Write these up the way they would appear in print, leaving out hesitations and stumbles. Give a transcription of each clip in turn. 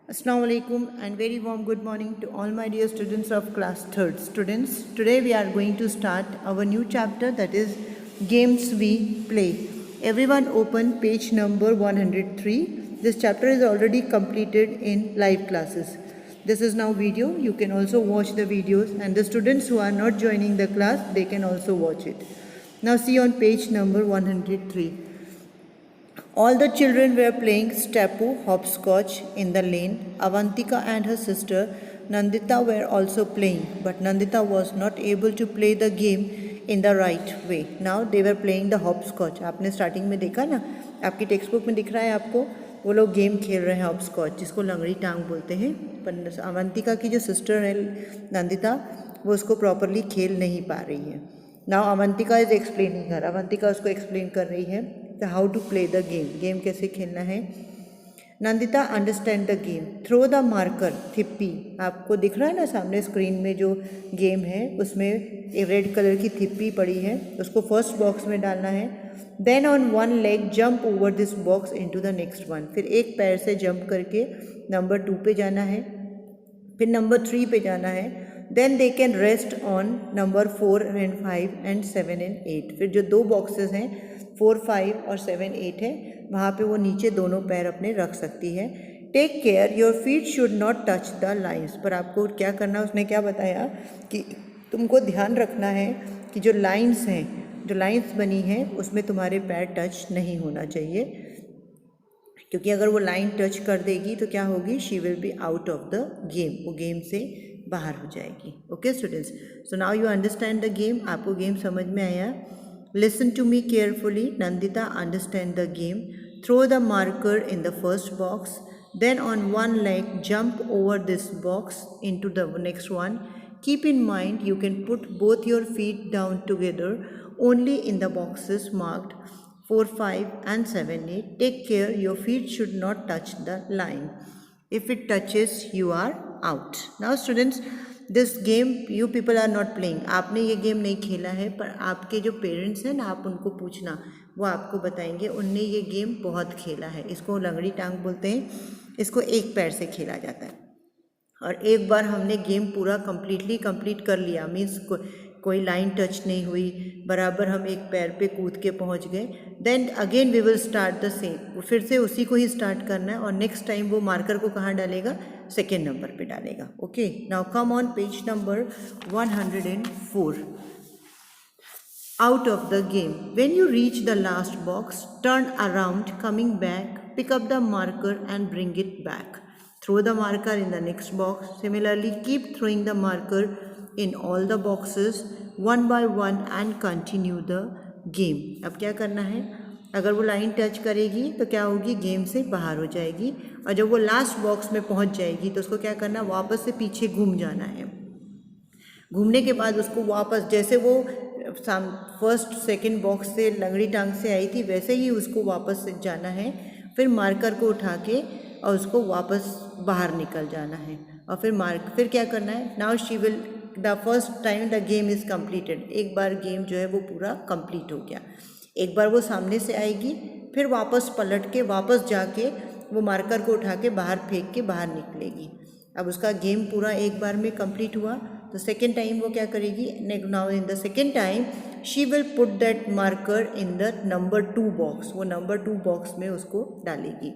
Assalamu alaikum and very warm good morning to all my dear students of class 3rd. Students, today we are going to start our new chapter, that is Games We Play. Everyone open page number 103. This chapter is already completed in live classes. This is now video. You can also watch the videos, and the students who are not joining the class, they can also watch it. Now see on page number 103. All the children were playing Stapu hopscotch in the lane. Avantika and her sister Nandita were also playing, but Nandita was not able to play the game in the right way. Now they were playing the hopscotch. आपने starting में देखा ना, आपकी text book में दिख रहा है आपको, वो लोग गेम खेल रहे हैं हॉपस्कॉच, जिसको लंगड़ी टांग बोलते हैं. पर अवंतिका की जो सिस्टर है नंदिता, वो उसको प्रॉपरली खेल नहीं पा रही है. Now Avantika is explaining her. Avantika उसको एक्सप्लेन कर रही है how to play the game. Game कैसे खेलना है. Nandita understand the game. Throw the marker थिप्पी. आपको दिख रहा है ना सामने स्क्रीन में जो गेम है, उसमें एक रेड कलर की थिप्पी पड़ी है, उसको फर्स्ट बॉक्स में डालना है. Then on one leg jump over this box into the next one. फिर एक पैर से जंप करके नंबर 2 पे जाना है, फिर नंबर 3 पे जाना है. Then they can rest on number 4 and 5 and 7 and 8. फिर जो दो बॉक्सेस हैं 4, 5 और 7, 8 है, वहाँ पे वो नीचे दोनों पैर अपने रख सकती है. Take care your feet should not touch the lines. पर आपको क्या करना, उसने क्या बताया कि तुमको ध्यान रखना है कि जो लाइन्स हैं, जो लाइन्स बनी हैं, उसमें तुम्हारे पैर टच नहीं होना चाहिए, क्योंकि अगर वो लाइन टच कर देगी तो क्या होगी, she will be out of the game. वो गेम से बाहर हो जाएगी. Okay students, so now you understand the game. आपको गेम समझ में आया. Listen to me carefully. Nandita, understand the game. Throw the marker in the first box. Then on one leg, jump over this box into the next one. Keep in mind, you can put both your feet down together only in the boxes marked 4, 5 and 7, 8. Take care, your feet should not touch the line. If it touches, you are out. Now students, this game you people are not playing. आपने ये game नहीं खेला है, पर आपके जो parents हैं ना, आप उनको पूछना, वो आपको बताएंगे उनने ये गेम बहुत खेला है. इसको लंगड़ी टांग बोलते हैं. इसको एक पैर से खेला जाता है. और एक बार हमने गेम पूरा कंप्लीट कर लिया, मीन्स कोई लाइन टच नहीं हुई, बराबर हम एक पैर पे कूद के पहुंच गए. Then again we will start the same. फिर से उसी को ही स्टार्ट करना है, और नेक्स्ट टाइम वो मार्कर को कहाँ डालेगा, सेकेंड नंबर पे डालेगा. Okay, now come on page number 104. Out of the game. When you reach the last box, turn around, coming back, pick up the marker and bring it back. Throw the marker in the next box. Similarly, keep throwing the marker in all the boxes one by one and continue the game. अब क्या करना है, अगर वो line touch करेगी तो क्या होगी, गेम से बाहर हो जाएगी. और जब वो लास्ट बॉक्स में पहुंच जाएगी तो उसको क्या करना, वापस से पीछे घूम जाना है. घूमने के बाद उसको वापस, जैसे वो फर्स्ट सेकंड बॉक्स से लंगड़ी टांग से आई थी, वैसे ही उसको वापस से जाना है. फिर मार्कर को उठा के और उसको वापस बाहर निकल जाना है. और फिर क्या करना है, now she will the first time the game is completed. एक बार गेम जो है वो पूरा कंप्लीट हो गया. एक बार वो सामने से आएगी, फिर वापस पलट के वापस जाके वो मार्कर को उठा के बाहर फेंक के बाहर निकलेगी. अब उसका गेम पूरा एक बार में कंप्लीट हुआ. तो सेकेंड टाइम वो क्या करेगी, now in the second time she will put that marker in the number 2 box. वो नंबर 2 बॉक्स में उसको डालेगी.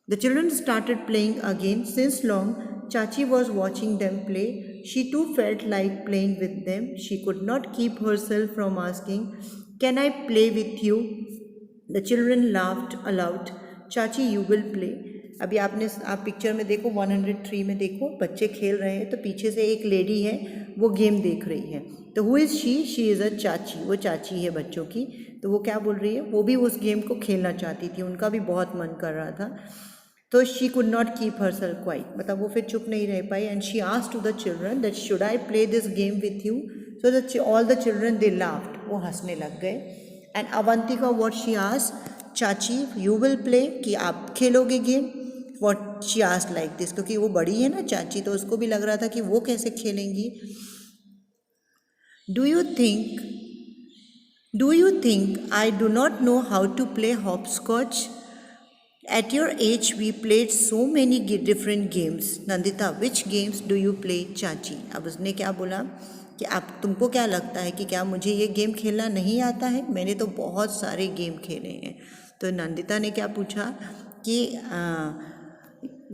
The children started playing again. Since long चाची was watching them play, she too felt like playing with them. She could not keep herself from asking, can I play with you. The children laughed aloud. चाची you will play. अभी आप picture में देखो, 103 में देखो, बच्चे खेल रहे हैं, तो पीछे से एक लेडी है, वो गेम देख रही है. तो who is she is a चाची. वो चाची है बच्चों की. तो वो क्या बोल रही है, वो भी उस गेम को खेलना चाहती थी, उनका भी बहुत मन कर रहा था. तो she could not keep herself quiet, मतलब वो फिर चुप नहीं रह पाई. And she asked to the children that should I play this game with you. So that all the children they laughed. वो हंसने लग गए. And Avantika what she asked, चाची यू विल प्ले, कि आप खेलोगे game. What she asked like this, क्योंकि वो बड़ी है ना चाची, तो उसको भी लग रहा था कि वो कैसे खेलेंगी. Do you think I do not know how to play hopscotch. At your age, we played so many different games. Nandita, which games do you play, चाची? अब उसने क्या बोला कि आप तुमको क्या लगता है कि क्या मुझे ये गेम खेलना नहीं आता है? मैंने तो बहुत सारे गेम खेले हैं। तो नंदिता ने क्या पूछा कि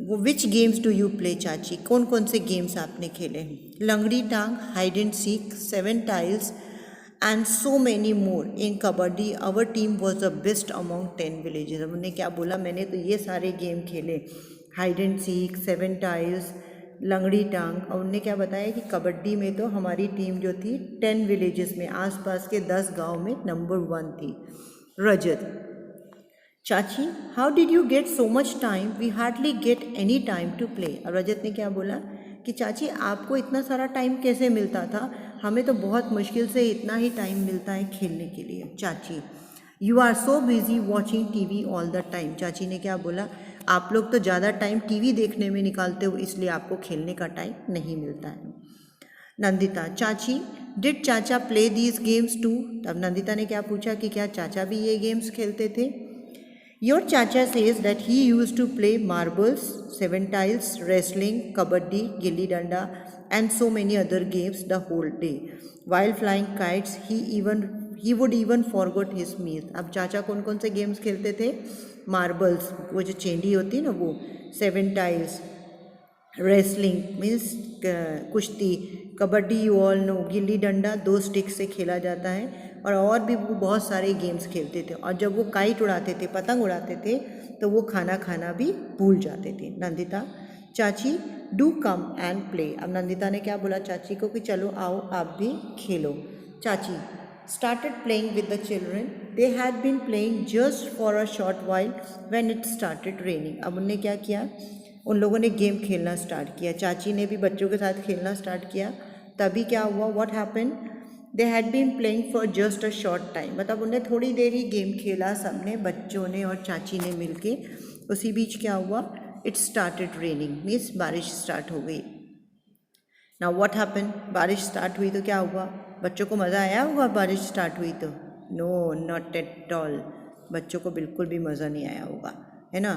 वो विच गेम्स डू यू प्ले चाची? कौन कौन से गेम्स आपने खेले हैं? लंगड़ी टांग, hide and seek, 7 tiles and so many more. In kabaddi our team was the best among 10 villages. अब उन्होंने क्या बोला, मैंने तो ये सारे गेम खेले, हाइड एंड सीक, 7 टाइल्स, लंगड़ी टांग। और उन्होंने क्या बताया कि कबड्डी में तो हमारी टीम जो थी 10 विलेजेस में, आसपास के 10 गांव में नंबर 1 थी। Rajat, chachi how did you get so much time, we hardly get any time to play. और रजत ने क्या बोला कि चाची आपको इतना सारा टाइम कैसे मिलता था, हमें तो बहुत मुश्किल से इतना ही टाइम मिलता है खेलने के लिए। Chachi, you are so busy watching TV all the time. चाची ने क्या बोला, आप लोग तो ज़्यादा टाइम टीवी देखने में निकालते हो, इसलिए आपको खेलने का टाइम नहीं मिलता है। नंदिता, चाची डिड चाचा प्ले दीज गेम्स टू। तब नंदिता ने क्या पूछा कि क्या चाचा भी ये गेम्स खेलते थे? Your chacha says that he used to play marbles, 7 tiles, wrestling, kabaddi, gilli danda, and so many other games the whole day. While flying kites, he would even forget his meals. अब चाचा कौन कौन से games खेलते थे? Marbles, वो जो चेंडी होती है ना वो, 7 टाइल्स, रेसलिंग मीन्स कुश्ती, kabaddi you all know, gilli danda 2 stick से खेला जाता है, और भी वो बहुत सारे गेम्स खेलते थे। और जब वो काइट उड़ाते थे, पतंग उड़ाते थे, तो वो खाना खाना भी भूल जाते थे। नंदिता, चाची डू कम एंड प्ले। अब नंदिता ने क्या बोला चाची को कि चलो आओ आप भी खेलो। चाची started playing with the children. They had been playing just for a short while when it started raining. अब उनने क्या किया, उन लोगों ने गेम खेलना स्टार्ट किया, चाची ने भी बच्चों के साथ खेलना स्टार्ट किया। तभी क्या हुआ, what happened, they had been playing for just a short time. मतलब उन्हें थोड़ी देर ही गेम खेला सबने, बच्चों ने और चाची ने मिलके। उसी बीच क्या हुआ, इट स्टार्टेड रेनिंग मीन्स बारिश स्टार्ट हो गई। नाउ व्हाट हैपन, बारिश स्टार्ट हुई तो क्या हुआ, बच्चों को मज़ा आया होगा बारिश स्टार्ट हुई तो? नो नॉट एट ऑल, बच्चों को बिल्कुल भी मज़ा नहीं आया होगा, है ना।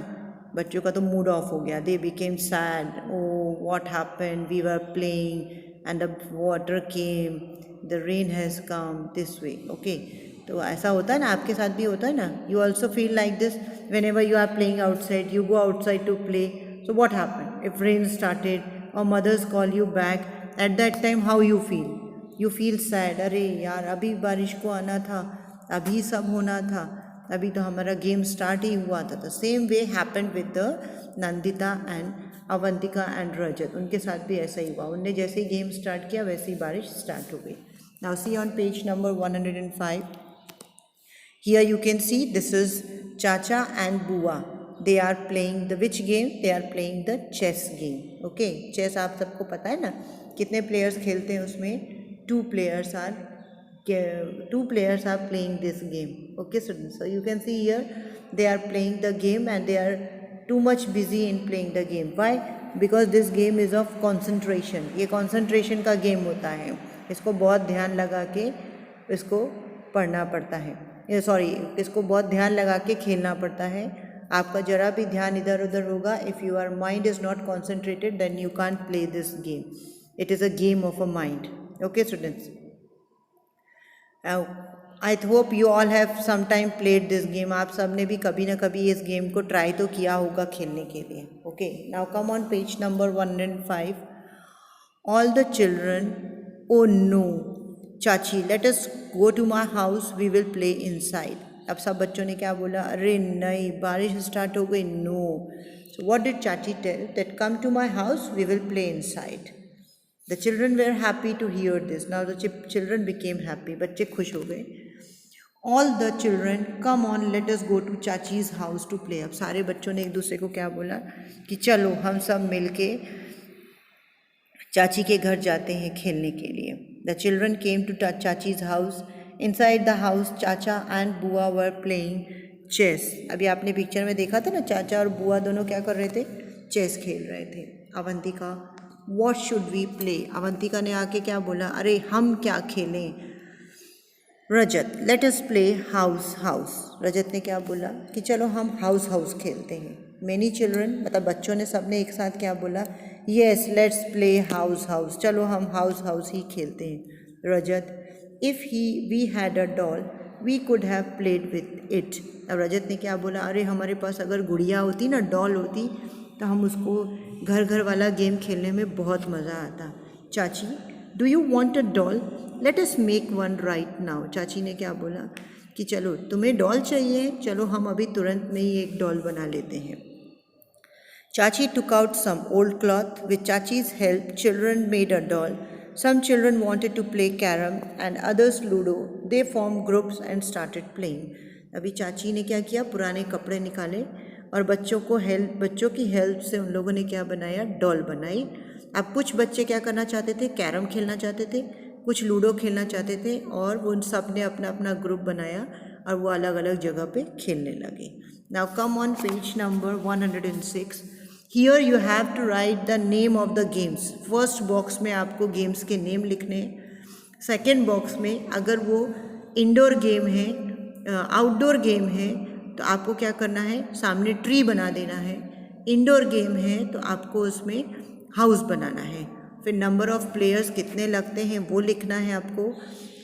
बच्चों का तो मूड ऑफ हो गया, they became sad, oh what happen, we were playing and the water came, the rain has come this way. Okay, तो ऐसा होता है ना, आपके साथ भी होता है ना, you also feel like this whenever you are playing outside, you go outside to play, so what happened if rain started or mothers call you back, at that time how you feel sad, अरे यार अभी बारिश को आना था, अभी सब होना था, अभी तो हमारा गेम स्टार्ट ही हुआ था। तो same way happened with the Nandita and Avantika and Rajat, उनके साथ भी ऐसा ही हुआ, उनने जैसे ही गेम स्टार्ट किया वैसे ही बारिश स्टार्ट हो गई। Now see on page number 105, here you can see this is Chacha and Bua. They are playing the which game? They are playing the chess game. Okay, chess आप सबको पता है ना, कितने प्लेयर्स खेलते हैं उसमें? 2 players are playing this game. Okay students, so you can see here they are playing the game and they are too much busy in playing the game. Why? Because this game is of concentration. ये concentration का game होता है, इसको बहुत ध्यान लगा के इसको पढ़ना पड़ता है, इसको बहुत ध्यान लगा के खेलना पड़ता है। आपका जरा भी ध्यान इधर उधर होगा, if your mind is not concentrated then you can't play this game, it is a game of a mind. Okay students, I hope you all have some time played this game. आप सब ने भी कभी ना कभी इस game को try तो किया होगा खेलने के लिए। Okay, now come on page number 105, all the children, oh no चाची let us go to my house, we will play inside. अब सब बच्चों ने क्या बोला, अरे नहीं बारिश स्टार्ट हो गई, नो। सो व्हाट डिड चाची tell, that come to my house, we will play inside. The children were happy to hear this. Now the children became happy, बच्चे खुश हो गए। All the children come on let us go to चाचीज house to play. अब सारे बच्चों ने एक दूसरे को क्या बोला कि चलो हम सब मिल के चाची के घर जाते हैं खेलने के लिए। द चिल्ड्रन केम टू चाचीज हाउस, इनसाइड द हाउस चाचा एंड बुआ वर प्लेइंग चेस। अभी आपने पिक्चर में देखा था ना, चाचा और बुआ दोनों क्या कर रहे थे, चेस खेल रहे थे। Avantika, what should we play. Avantika ने आके क्या बोला, अरे हम क्या खेलें। Rajat, let us play house house. Rajat ने क्या बोला कि चलो हम हाउस हाउस खेलते हैं। मेनी चिल्ड्रन मतलब बच्चों ने सबने एक साथ क्या बोला, yes let's play house house, चलो हम हाउस हाउस ही खेलते हैं। Rajat, if we had a doll we could have played with it. अब रजत ने क्या बोला, अरे हमारे पास अगर गुड़िया होती ना, डॉल होती, तो हम उसको घर घर वाला गेम खेलने में बहुत मज़ा आता। चाची, do you want a doll, let us make one right now. चाची ने क्या बोला कि चलो तुम्हें डॉल चाहिए, चलो हम अभी तुरंत में ही एक डॉल बना लेते हैं। Chachi took out some old cloth. With Chachi's help, children made a doll. Some children wanted to play carom and others ludo. They formed groups and started playing. अभी चाची ने क्या किया, पुराने कपड़े निकाले और बच्चों की हेल्प से उन लोगों ने क्या बनाया, डॉल बनाई। अब कुछ बच्चे क्या करना चाहते थे, कैरम खेलना चाहते थे, कुछ लूडो खेलना चाहते थे, और उन सब ने अपना अपना ग्रुप बनाया और वो अलग अलग जगह पे खेलने लगे। Now come on page number 106। Here you have to write the name of the games. First box में आपको गेम्स के नेम लिखने हैं। सेकेंड बॉक्स में अगर वो इंडोर गेम है, आउटडोर गेम है, तो आपको क्या करना है, सामने ट्री बना देना है। इंडोर गेम है तो आपको उसमें हाउस बनाना है। फिर नंबर ऑफ़ प्लेयर्स कितने लगते हैं वो लिखना है आपको,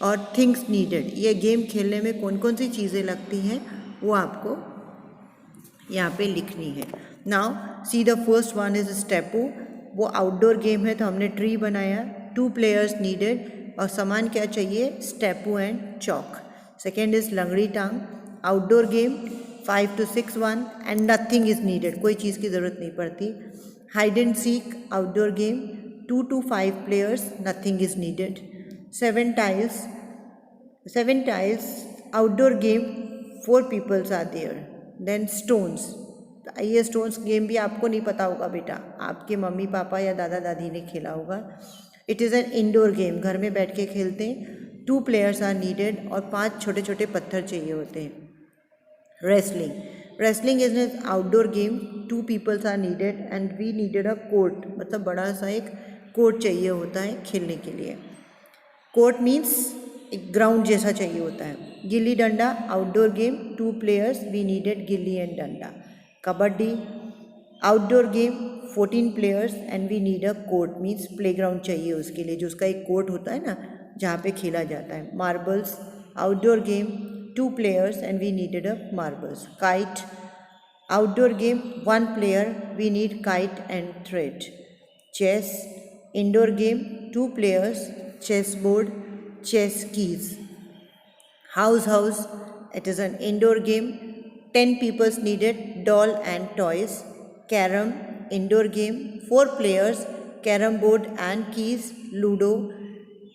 और थिंग्स नीडेड, ये गेम खेलने में कौन कौन सी चीज़ें लगती हैं वो आपको यहाँ पे लिखनी है। Now see the first one is स्टेपो। वो आउटडोर गेम है तो हमने ट्री बनाया। 2 प्लेयर्स नीडेड, और सामान क्या चाहिए, stapu and chalk. Second is langdi tang, outdoor game, 5 to 6 one and nothing is needed, कोई चीज़ की ज़रूरत नहीं पड़ती। Hide and seek, outdoor game, 2 to 5 players, nothing is needed. 7 tiles, outdoor game, 4 peoples are there. Then stones, ये स्टोन्स गेम भी आपको नहीं पता होगा बेटा, आपके मम्मी पापा या दादा दादी ने खेला होगा। It is an indoor game, घर में बैठ के खेलते हैं। 2 प्लेयर्स आर नीडेड, और 5 छोटे छोटे पत्थर चाहिए होते हैं। Wrestling is an outdoor game, 2 peoples are needed and we needed a court, मतलब बड़ा सा एक कोर्ट चाहिए होता है खेलने के लिए। कोर्ट मीन्स एक ग्राउंड जैसा चाहिए होता है। Gilli danda, outdoor game, 2 players, we needed gilli and danda. Kabaddi, outdoor game, 14 players and we need a court, means playground चाहिए उसके लिए, जो उसका एक कोर्ट होता है ना जहाँ पे खेला जाता है। Marbles, outdoor game, 2 players and we needed a marbles. Kite, outdoor game, 1 player, we need kite and thread. Chess, indoor game, 2 players, chess board, chess keys. House, it is an indoor game, 10 people needed, doll and toys. Carom, indoor game, 4 players, carom board and keys. Ludo,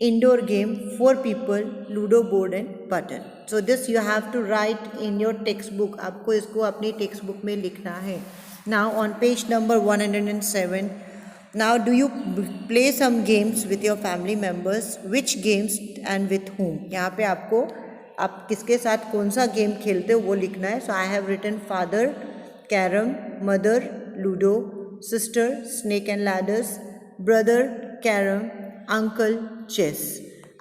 indoor game, 4 people, ludo board and button. So this you have to write in your textbook, आपको इसको अपनी textbook में लिखना है। Now on page number 107, now do you play some games with your family members? Which games and with whom? यहाँ पे आपको आप किसके साथ कौन सा गेम खेलते हो वो लिखना है। So I have written father carrom, mother ludo, sister snake and ladders, brother carrom, uncle chess.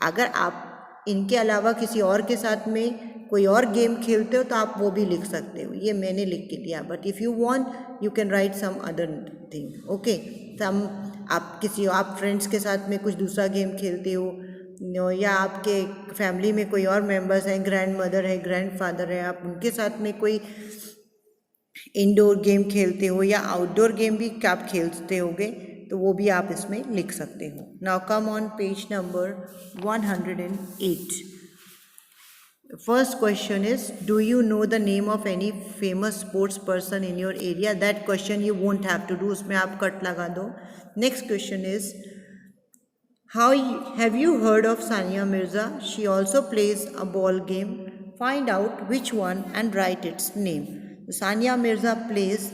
अगर आप इनके अलावा किसी और के साथ में कोई और गेम खेलते हो तो आप वो भी लिख सकते हो, ये मैंने लिख के दिया। But if you want you can write some other thing, okay. आप फ्रेंड्स के साथ में कुछ दूसरा गेम खेलते हो, या आपके फैमिली में कोई और मेंबर्स हैं, ग्रैंड मदर है, ग्रैंड फादर है, आप उनके साथ में कोई इंडोर गेम खेलते हो या आउटडोर गेम भी आप खेलते होगे, तो वो भी आप इसमें लिख सकते हो। Now come on page number 108। First question is, do you know the name of any famous sports person in your area? That question you won't have to do, उसमें आप कट लगा दो। Next question is, have you heard of Sania Mirza? She also plays a ball game. Find out which one and write its name. Sania Mirza plays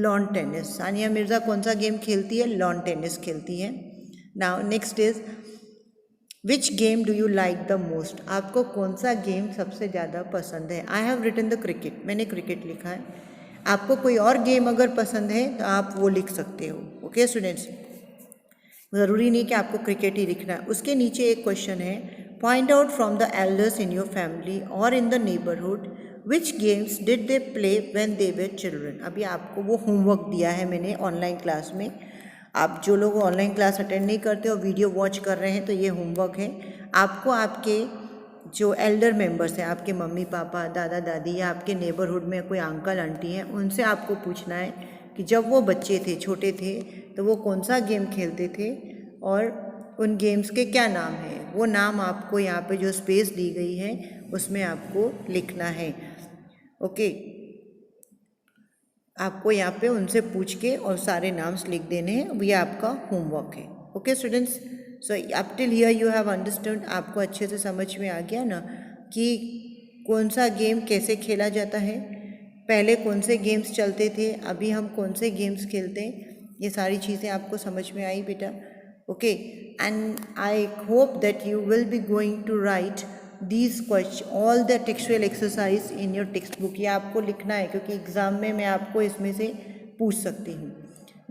lawn tennis. Sania Mirza कौन सा game खेलती है? lawn tennis खेलती है। Now next is, which game do you like the most? आपको कौन सा game सबसे ज़्यादा पसंद है? I have written the cricket, मैंने क्रिकेट लिखा है। आपको कोई और गेम अगर पसंद है तो आप वो लिख सकते हो, ओके स्टूडेंट्स। ज़रूरी नहीं कि आपको क्रिकेट ही लिखना है। उसके नीचे एक क्वेश्चन है, Find out from the elders in your family or in the neighborhood which games did they play when they were children. अभी आपको वो होमवर्क दिया है मैंने ऑनलाइन क्लास में. आप जो लोग ऑनलाइन क्लास अटेंड नहीं करते और वीडियो वॉच कर रहे हैं तो ये होमवर्क है. आपको आपके जो एल्डर मेंबर्स हैं, आपके मम्मी पापा, दादा दादी या आपके नेबरहुड में कोई अंकल आंटी हैं, उनसे आपको पूछना है कि जब वो बच्चे थे, छोटे थे, तो वो कौन सा गेम खेलते थे और उन गेम्स के क्या नाम हैं. वो नाम आपको यहाँ पे जो स्पेस दी गई है उसमें आपको लिखना है. ओके, आपको यहाँ पे उनसे पूछ के और सारे नाम्स लिख देने हैं. ये आपका होमवर्क है. Okay students, so up till here you have understood. आपको अच्छे से समझ में आ गया ना कि कौन सा गेम कैसे खेला जाता है, पहले कौन से गेम्स चलते थे, अभी हम कौन से गेम्स खेलते हैं. ये सारी चीज़ें आपको समझ में आई बेटा. Okay, and I hope that you will be going to write these questions, all the textual exercise in your textbook. ये आपको लिखना है क्योंकि एग्ज़ाम में मैं आपको इसमें से पूछ सकती हूँ.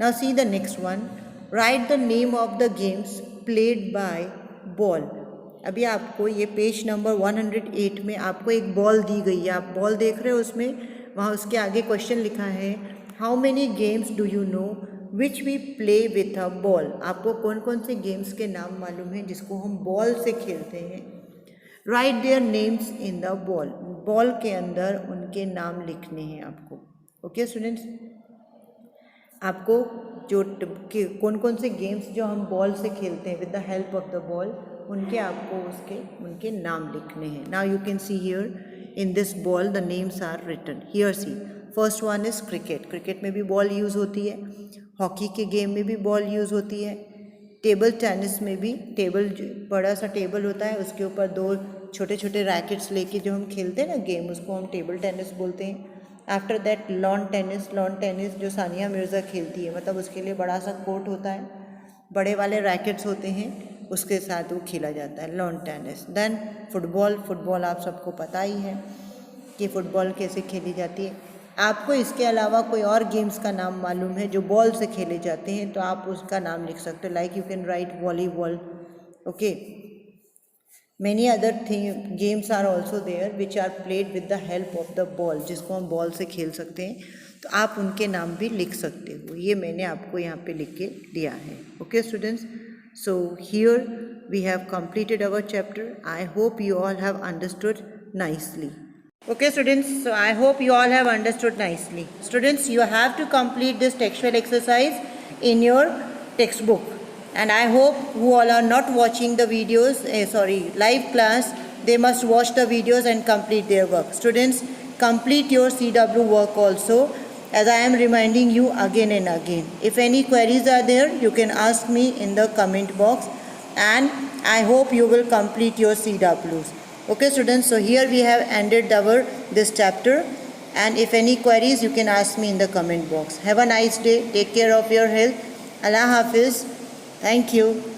Now see the next one. Write the name of the games played by ball. अभी आपको ये पेज नंबर 108 में आपको एक बॉल दी गई है. आप बॉल देख रहे हो, उसमें वहाँ उसके आगे क्वेश्चन लिखा है, how many games do you know which we play with a ball. आपको कौन कौन से गेम्स के नाम मालूम हैं जिसको हम बॉल से खेलते हैं. Right their names in the ball. Ball के अंदर उनके नाम लिखने हैं आपको. ओके स्टूडेंट्स, आपको जो कौन कौन से गेम्स जो हम बॉल से खेलते हैं with the help of the ball, उनके आपको उनके नाम लिखने हैं. Now you can see here in this ball the names are written. Here see, first one is cricket. Cricket में भी बॉल यूज़ होती है. हॉकी के गेम में भी बॉल यूज़ होती है. टेबल टेनिस में भी बड़ा सा टेबल होता है, उसके ऊपर दो छोटे छोटे रैकेट्स लेके जो हम खेलते हैं ना गेम, उसको हम टेबल टेनिस बोलते हैं. आफ्टर दैट लॉन टेनिस जो सानिया मिर्ज़ा खेलती है, मतलब उसके लिए बड़ा सा कोर्ट होता है, बड़े वाले रैकेट्स होते हैं, उसके साथ वो खेला जाता है लॉन टेनिस. देन फुटबॉल आप सबको पता ही है कि फुटबॉल कैसे खेली जाती है. आपको इसके अलावा कोई और गेम्स का नाम मालूम है जो बॉल से खेले जाते हैं तो आप उसका नाम लिख सकते हो. Like you can write volleyball. Okay, many other games are also there which are played with the help of the ball, जिसको हम बॉल से खेल सकते हैं, तो आप उनके नाम भी लिख सकते हो. ये मैंने आपको यहाँ पे लिख के दिया है. Okay students, so here we have completed our chapter. I hope you all have understood nicely. Okay students, so I hope you all have understood nicely. Students, you have to complete this textual exercise in your textbook, and I hope who all are not watching the videos, live class, they must watch the videos and complete their work. Students, complete your CW work also, as I am reminding you again and again. If any queries are there, you can ask me in the comment box, and I hope you will complete your CWs. Okay students, so here we have ended this chapter, and if any queries you can ask me in the comment box. Have a nice day. Take care of your health. Allah Hafiz. Thank you.